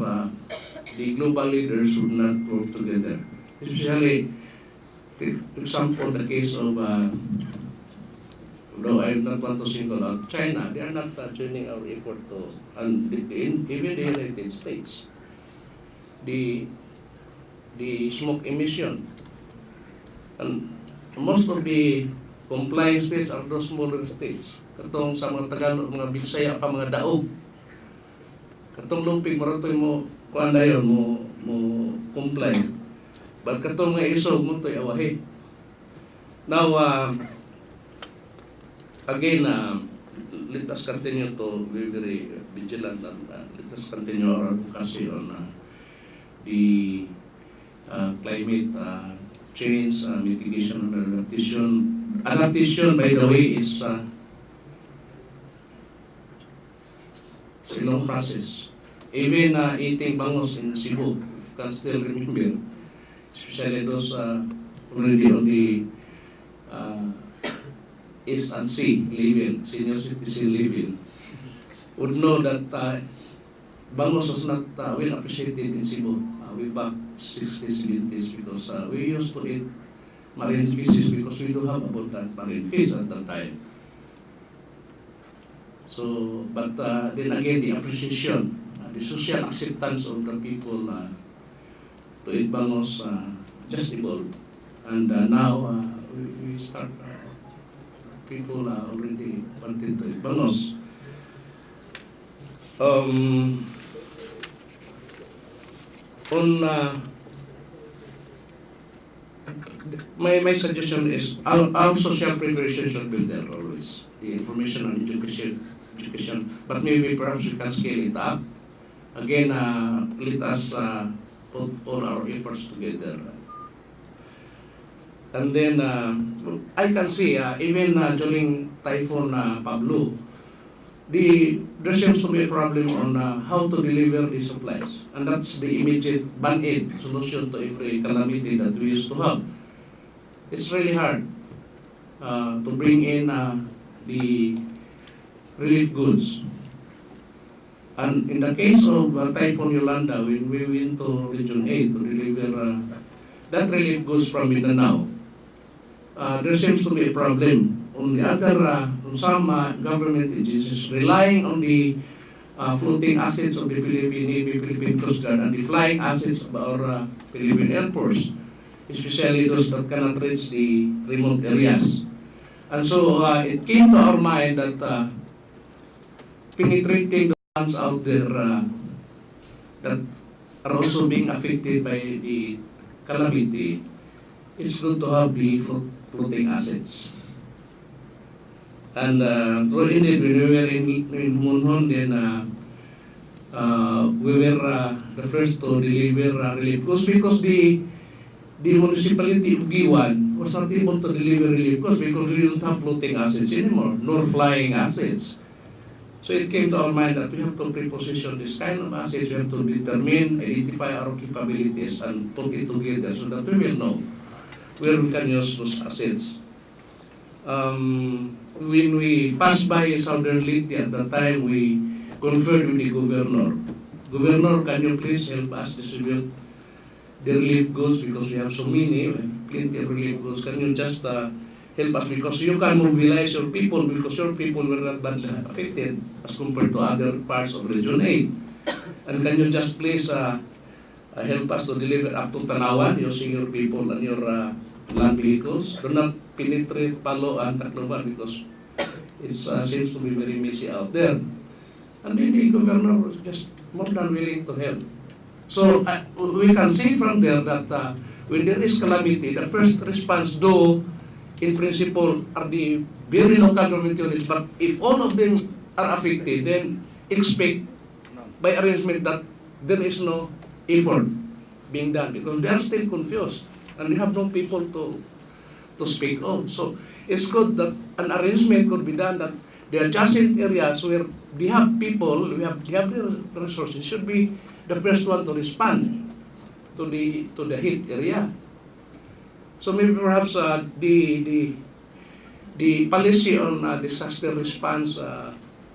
the global leaders would not work together. Especially, for example, the case of, though I not want to single out China, they are not joining our effort to, and even the United States. The smoke emission, and most of the compliant states are those smaller states. Katong sa mga Tagalog, mga Bisaya pa, mga daog. Katong lumpig maratoy mo kuan dayon mo comply. But katong mga isog mo toy awahi. Now again, let us continue to be very vigilant and let us continue our advocacy on the climate change, mitigation, and adaptation. Adaptation, by the way, is a long process. Even eating bangos in Cebu, you can still remember, especially those already on the East and Sea living, senior citizen living, would know that bangos was not well appreciated in Cebu way back 60s, 70s, because we used to eat marine fishes because we do have abundant marine fish at that time. So, but then again, the appreciation, the social acceptance of the people to eat bangos just evolved. And now we start, people already wanting to eat bangos. My suggestion is our social preparation should be there always. The information on education, but maybe perhaps we can scale it up. Again, let us put all our efforts together. And then I can see even during Typhoon Pablo, there seems to be a problem on how to deliver the supplies. And that's the immediate band-aid solution to every calamity that we used to have. It's really hard to bring in the relief goods. And in the case of Typhoon Yolanda, when we went to Region 8 to deliver that relief goods from Mindanao, there seems to be a problem. On the other, on some government agencies relying on the floating assets of the Philippine Navy, Philippine Coast Guard, and the flying assets of our Philippine Air Force, especially those that cannot reach the remote areas. And so it came to our mind that penetrating the ones out there that are also being affected by the calamity, it's good to have the floating assets. And indeed, when we were in Munhon, then we were the first to deliver relief goods because the municipality of Giwan was not able to deliver relief goods because we don't have floating assets anymore, nor flying assets. So it came to our mind that we have to preposition this kind of assets. We have to determine, identify our capabilities, and put it together so that we will know where we can use those assets. When we passed by Southern Leyte at the time, we conferred with the governor. Governor, can you please help us distribute the relief goods because we have so many, plenty of relief goods. Can you just help us because you can mobilize your people because your people were not badly affected as compared to other parts of Region 8. And can you just please help us to deliver up to Tanawan using your people and your land vehicles? Do not penetrate Palo and Tacloban because it seems to be very messy out there. And then the governor was just more than willing to help. So we can see from there that when there is calamity, the first response, though in principle are the very local government units, but if all of them are affected, then expect by arrangement that there is no effort being done because they are still confused and they have no people to speak of. So it's good that an arrangement could be done that the adjacent areas where we have people, we have the resources, should be the first one to respond to the hit area. So maybe perhaps the policy on disaster response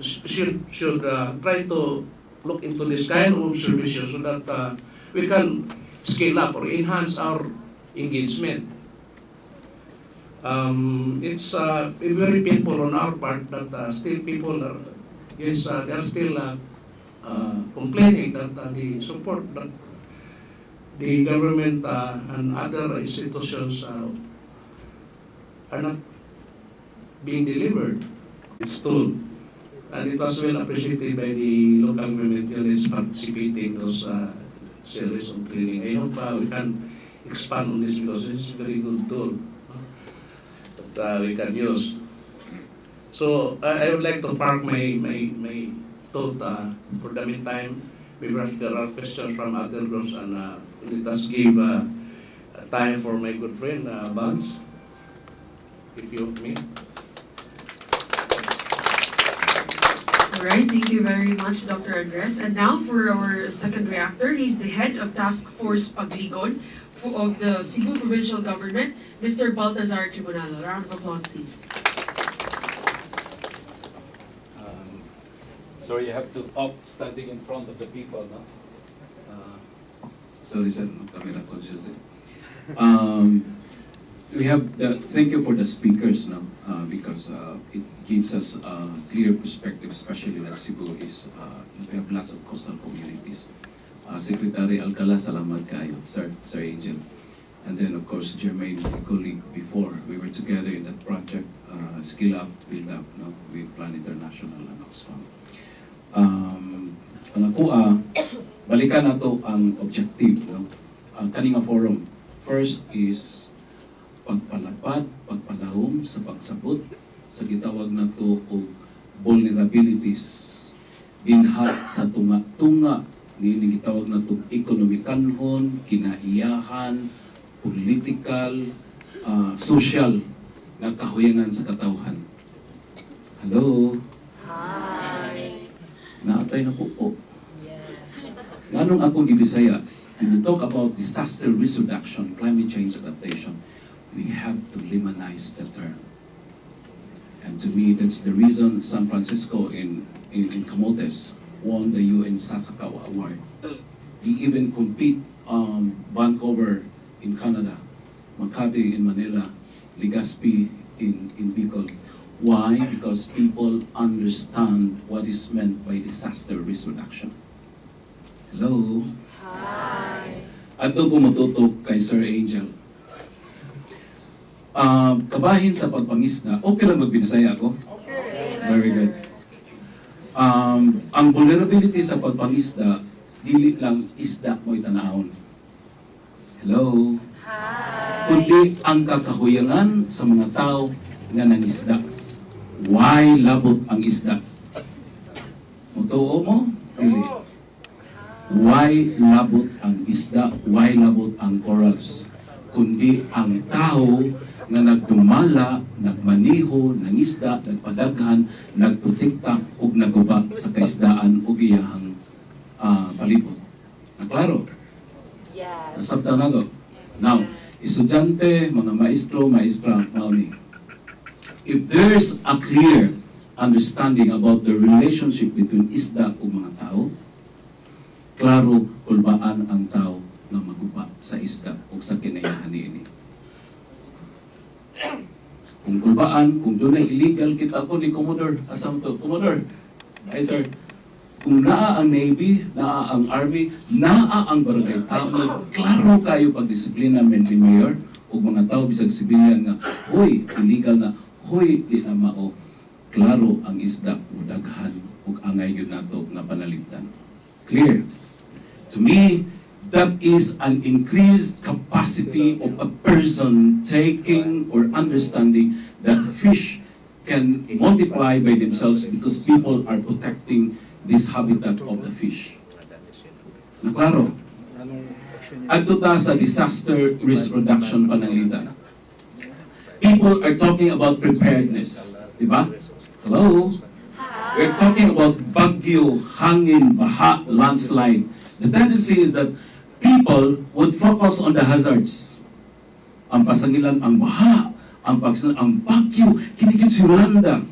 should try to look into this kind of observation so that we can scale up or enhance our engagement. It's very painful on our part that still people are they're still complaining that the support that the government and other institutions are not being delivered. It's told, and it was well appreciated by the local government units participating in those series of training. I hope we can expand on this because this is a very good tool that we can use. So I would like to park my thought for the meantime. Maybe there are questions from other groups, and let us give time for my good friend Vance, if you me. All right, thank you very much, Dr. Andres. And now for our second reactor, he's the head of Task Force Pagligon of the Cebu Provincial Government, Mr. Baltazar Tribunal. A round of applause, please. Sorry, you have to opt standing in front of the people, no? Sorry, sir, no camera conscious. We have thank you for the speakers, no, because it gives us a clear perspective, especially that Cebu is we have lots of coastal communities. Secretary Alcala, salamat kayo, Sir Angel. And then, of course, Jermaine, my colleague before, we were together in that project, Skill Up, Build Up, no, with Plan International and Oxfam. Ang ako, balikan na to ang objective, no? Ang kaninga forum. First is pagpalapad, pagpalahom sa pagsabot sa gitawag na to o vulnerabilities dinha sa tunga-tunga ni gitawag na to ekonomikanhon, kinaiyahan, political, social na kahuyangan sa katawhan. Hello? Hi! Naatay na po po. Nganong akong gibisaya, when we talk about disaster risk reduction, climate change adaptation, we have to limanize the term. And to me, that's the reason San Francisco in Camotes won the UN Sasakawa Award. We even compete Vancouver in Canada, Makati in Manila, Legazpi in Bicol. Why? Because people understand what is meant by disaster risk reduction. Hello? Hi! Ato kumututok kay Sir Angel. Kabahin sa pagpangisda, okay lang magbinasaya ako? Okay. Very good. Ang vulnerability sa pagpangisda, dili lang isda mo'y tanahon. Hello? Hi! Kundi ang kakahuyangan sa mga tao nga nangisda. Why labot ang isda? Mutuo mo? Dili. Why labot ang isda? Why labot ang corals? Kundi ang tao nga nagdumala, nagmaniho, nangisda, nagpadaghan, nagprotekta ug naguba sa kaisdaan ug iyahang palibot. Naklaro? Yes. Nasabta na to. Now, estudyante, mga maestro, maestra, mauni. If there's a clear understanding about the relationship between isda ug mga tao, klaro kulbaan ang tao na maguba sa isda ug sa kinayahan niini. Kung kulbaan, kung doon ay illegal, kita ko ni Commodore, asam to, Commodore, ay sir, kung naa ang Navy, naa ang Army, naa ang barangay tao, klaro kayo pagdisiplina Mendy Mayor ug mga tao bisag sibilyan nga, hoy, illegal na, hoy, di na mao, klaro ang isda ug daghan ug angay yun nato na panalitan. Clear? To me, that is an increased capacity of a person taking or understanding that fish can multiply by themselves because people are protecting this habitat of the fish. Naklaro? Adto ta sa disaster risk reduction panalitan. People are talking about preparedness. Diba? Hello? We're talking about bagyo, hangin, baha, landslide. The tendency is that people would focus on the hazards. Ang pasangilan, ang baha, ang bagyo, kinikit si Yolanda.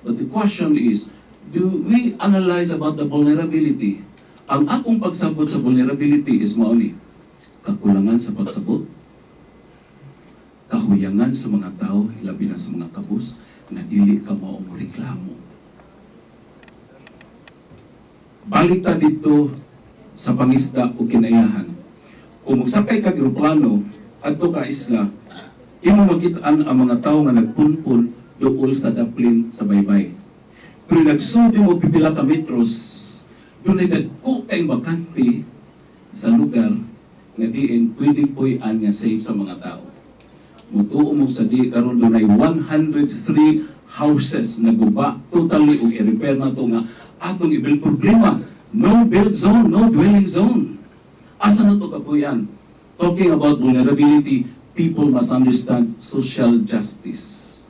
But the question is, do we analyze about the vulnerability? Ang akong pagsabot sa vulnerability is mauni. Kakulangan sa pagsabot, kahuyangan sa mga tao, labi na sa mga kabus, na dili ka maong reklamo. Balik ta dito sa pangisda o kinayahan. Kung magsakay ka aeroplano adto ka isla, imo makitaan ang mga tao nga nagpunpun duol sa daplin sa baybay. Pero nagsudi mo pipila ka metros, doon ay dagko kay bakante sa lugar nga diin pwede puy-an nga save sa mga tao. Mutuo mo sa di karon doon ay 103 houses na guba totally ug i-repair na to nga atong ibil problema. No build zone, no dwelling zone. Asa na to kapuyan? Talking about vulnerability, people must understand social justice.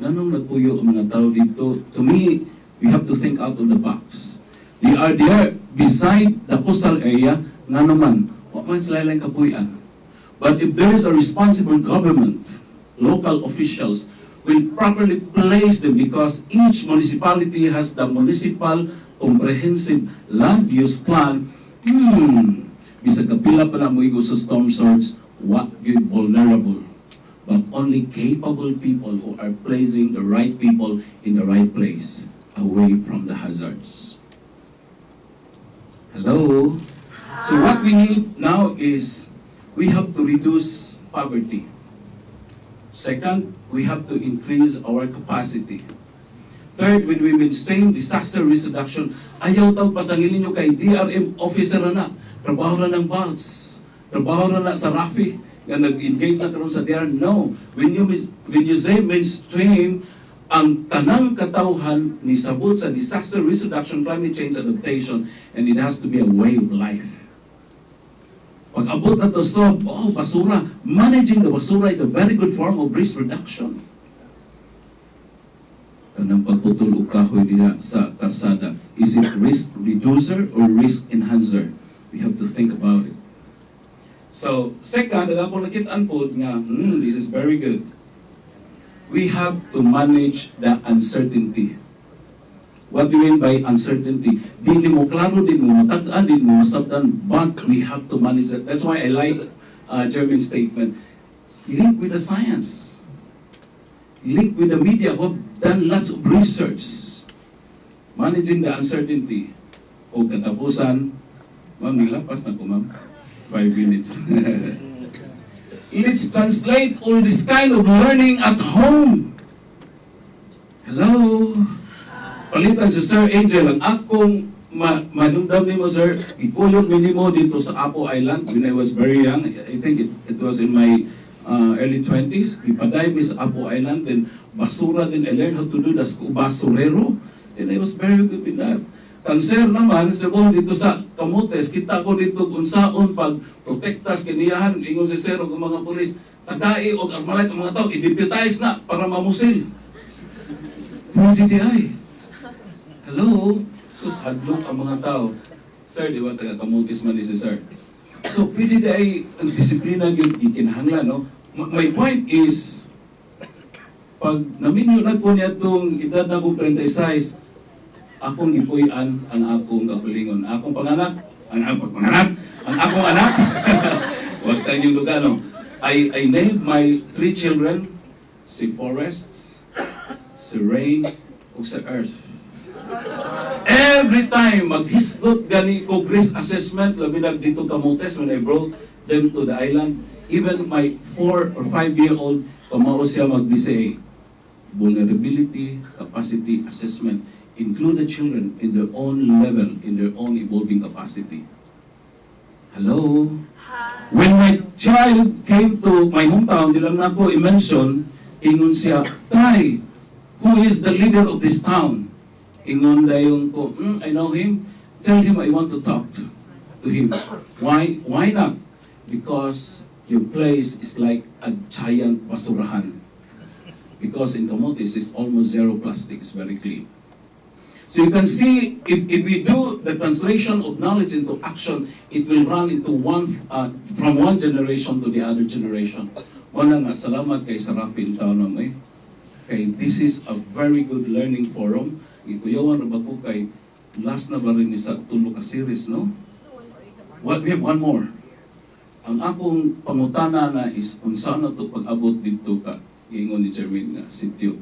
Nanong nagpuyo ang mga tao dito? To me, we have to think out of the box. They are there beside the coastal area, nga naman, wa man sila lang kapuyan. But if there is a responsible government, local officials will properly place them because each municipality has the municipal comprehensive land use plan. Bisag kapila pa na mo sa storm surge, what good vulnerable, but only capable people who are placing the right people in the right place, away from the hazards. Hello? So what we need now is, we have to reduce poverty. Second, we have to increase our capacity. Third, when we maintain disaster risk reduction, ayaw tao pasangilin nyo kay DRM officer na, trabaho na ng BALS, trabaho na sa RAFI, nga nag-engage na karon sa DR. No. When you say mainstream, ang tanang katauhan ni sabot sa disaster risk reduction, climate change adaptation, and it has to be a way of life. Pag abot na to stop, basura. Managing the basura is a very good form of risk reduction. Kanang pagputol o kahoy nila sa karsada, is it risk reducer or risk enhancer? We have to think about it. So, second, ang akong nakitaan po nga, this is very good. We have to manage the uncertainty. What do you mean by uncertainty? Di mo klaro, di mo matagdaan, di mo masabtan, but we have to manage it. That's why I like German statement. Link with the science. linked with the media who have done lots of research. Managing the uncertainty. O katapusan, ma'am, nilapas na ko, ma'am. 5 minutes. Let's translate all this kind of learning at home. Hello? Palitan si Sir Angel, ang akong manumdam ni mo, sir, ikuyog minimo dito sa Apo Island when I was very young. I think it was in my early 20s. Ipaday mi sa Apo Island, then basura din. I learned how to do das basurero. And I was very good with that. Kang sir naman, Cebu dito sa Camotes, kita ko dito kung saon pag protektas kiniyahan, ingon si sir o mga polis, tagai o armalite ang mga tao, i-deputize na para mamusil. Pwede di ay. Hello? Sus, hadlok ang mga tao. Sir, di ba taga Camotes man ni si sir? So, pwede di ay ang disiplina yung ikinahanglan, no? My point is, pag naminyo na po niya itong edad na kong 36, akong gipuy-an ang akong kapulingon. Akong panganak, ang akong anak, huwag tayong lugar, no? I named my 3 children, si Forests, si Rain, o si Earth. Every time maghisgot gani ko risk assessment, labi na dito Camotes when I brought them to the island, even my 4 or 5-year-old, pamao siya mag-BCA. Vulnerability, capacity assessment. Include the children in their own level, in their own evolving capacity. Hello? Hi. When my child came to my hometown, di lang na ko i-mention, ingon siya, Tay, who is the leader of this town? Ingon dayon ko, I know him. Tell him I want to talk to him. Why? Why not? Because your place is like a giant basurahan. Because in Camotes, it's almost zero plastic. It's very clean. So you can see, if we do the translation of knowledge into action, it will run into from one generation to the other generation. Una nga, salamat kay sa RAFI taon na may. Okay, this is a very good learning forum. Ikuyawan na ba ko kay last na ba rin sa tulo ka series, no? We have one more. Ang akong pangutana na is kung saan na ito pag-abot dito ka, ingon ni Jermaine nga, sityo.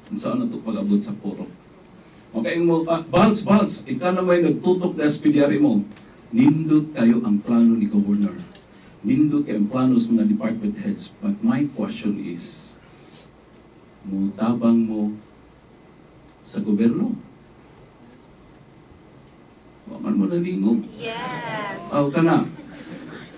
Kung saan na ito pag-abot sa forum. Okay, mo, Balz, ikaw na may nagtutok na SPDRE mo. Nindot kayo ang plano ni Governor. Nindot kayo ang plano sa mga department heads. But my question is, mutabang mo sa gobyerno? Waman mo nalingo? Yes! Aw ka na.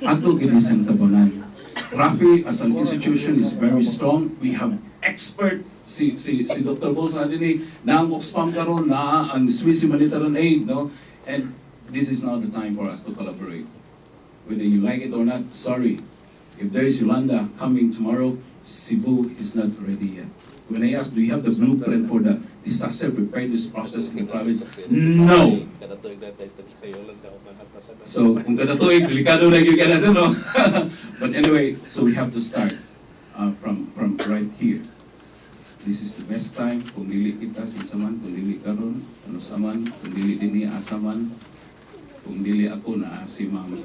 Ato ginisang tabanan. RAFI as an institution is very strong. We have expert si Dr. Bolsa din eh, na ang Oxfam karon na ang Swiss Humanitarian Aid, no? And this is not the time for us to collaborate. Whether you like it or not, sorry. If there is Yolanda coming tomorrow, Cebu is not ready yet. When I ask, do you have the blueprint for the disaster preparedness process in the province? No! So, kung kadatoy, delikado na yung kanasan, no? But anyway, so we have to start from right here. This is the best time. Kung dili kita, kinsaman, kung dili karon, ano saman, kung dili din niya asaman, kung dili ako na si mama.